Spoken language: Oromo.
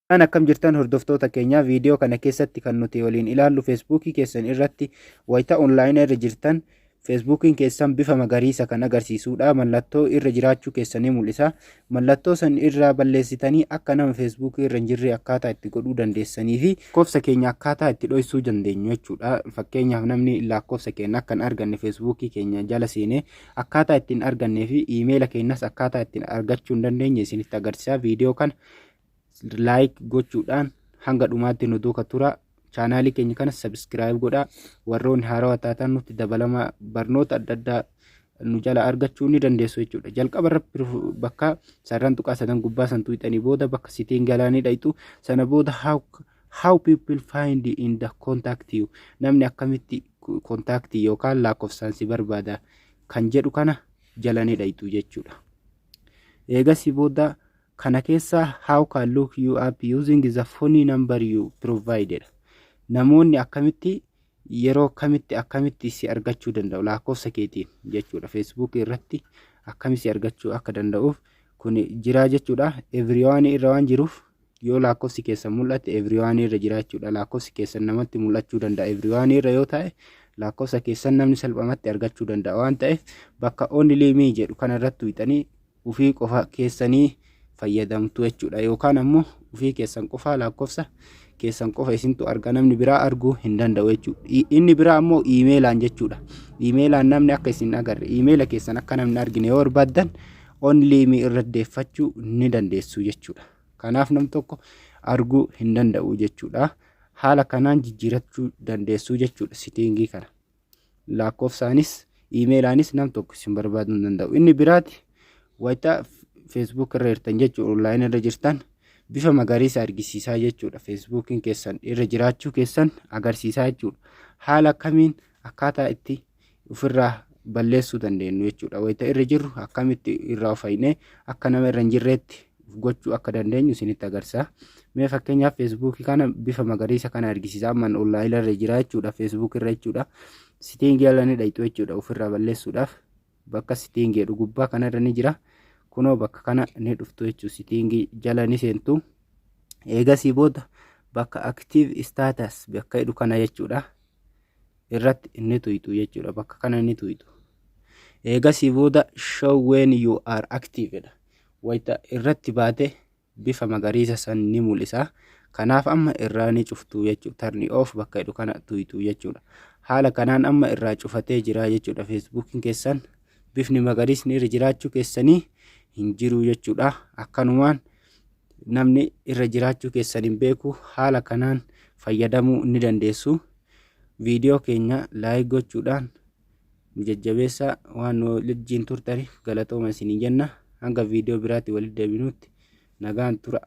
Kan akkam jirtan hordoftoota keenya viidiyoo kana keessatti kan nuti waliin ilaallu feesbuukii keessan irratti wayita onlaayinii irra jirtan feesbuukiin keessan bifa magariisa kan agarsiisudha. Mallattoo irra jiraachuu keessanii mul'isa. Mallattoo san irraa balleessitanii akka nama feesbuukii irra hin jirre akkaataa itti godhuu dandeessanii fi lakkoofsa keenya akkaataa itti dhoksuu dandeenyu jechuudha. Fakkeenyaaf namni lakkoofsa keenya akka hin arganne feesbuukii keenya jala seenee akkaataa ittiin argannee fi iimeela keenyas akkaataa ittiin argachuu hin dandeenye isinitti agarsiisa. Viidiyoo kana like gochuudhaan hanga dhumaatti nu duukaa tura. Chaanaalii keenya kana subscribe godhaa. Warroonni haarawaa taatan nutti dabalama barnoota adda addaa nu jala argachuu ni dandeessu jechuudha. Jalqaba irratti bakka sararaan tuqaa sadan gubbaa san tuqxanii booda bakka sitiin galaanii dhayxu sana booda how people find in the contact you, namni akkamitti kontaaktii yookaan lakkoofsaan si barbaada kan jedhu kana jalanii dhayxu jechuudha. Eegasii booda kana keessa how can look you up using the phone number you provided, namoonni akkamitti yeroo kamitti akkamitti si argachuu danda'u lakkoofsa keetiin jechuudha. Facebook irratti akkamitti si argachuu akka danda'uuf kun jira jechuudha. Everyone irra waan jiruuf yoo lakkoofsi keessan mul'ate everyone irra jira jechuudha. Lakkoofsi keessan namatti mul'achuu danda'a. Everyone irra yoo ta'e lakkoofsa keessan namni salphumatti argachuu danda'a waan ta'eef bakka only me jedhu kana irratti tuqxanii ufii qofa keessanii fayyadamtu jechuudha. Yookaan ammoo ufii keessan qofa lakkoofsa keessan qofa isintu arga, namni biraa arguu hin danda'u jechuudha. Inni biraa ammoo iimeelaan jechuudha. Iimeelaan namni akka isin agarre iimeela keessan akka namni argine yoo barbaaddan only me irra deeffachuu ni dandeessu jechuudha. Kanaaf nam tokko arguu hin danda'u jechuudha. Haala kanaan jijjiirachuu dandeessu jechuudha. Sitingii kana lakkoofsaanis iimeelaanis nam tokko isin barbaaduu hin danda'u. Inni biraati wayita Facebook irra jirtan jechuudha. Online irra jirtan bifa magariisa argisiisaa jechuudha. Facebookiin keessan irra jiraachuu keessan agarsiisaa jechuudha. Haala kamiin akkaataa itti ofirraa balleessuu dandeenyu jechuudha. Wayita irra jirru akkamitti irraa ofaynee akka nama irra hin jirreetti gochuu akka dandeenyu isinitti agarsiisa. Mee fakkeenyaaf Facebook kana bifa magariisa kana argisiisaa amman online irra jira jechuudha. Facebook irra jechuudha. Sitingii jalanii dhayxu jechuudha. Ofirraa balleessuudhaaf bakka sitingii jedhu gubbaa kanarra ni jira. Kunoo bakka kana ni dhuftu jechuudha. Sitingii jala ni seentu. Eegasii booda bakka active status bakka jedhu kana jechuudha irratti inni tuqxu jechuudha. Bakka kana ni tuqxu. Eegasii booda show when you are active dha. Wayita irratti baate bifa magariisa san ni mul'isa. Kanaaf amma irraa ni cuftu jechuudha. Turn off bakka jedhu kana tuqxu jechuudha. Haala kanaan amma irraa cufatee jira jechuudha. Facebookiin keessan bifni magariisni irra jiraachuu keessanii hin jiru jechuudha. Akkanumaan namni irra jiraachuu keessan hin beeku. Haala kanaan fayyadamuu ni dandeessu. Viidiyoo keenya like gochuudhaan nu jajjabeessaa. Waan nu wajjin turtaniif galatooma isinii jenna. Hanga viidiyoo biraatti walitti deebinutti nagaan tura.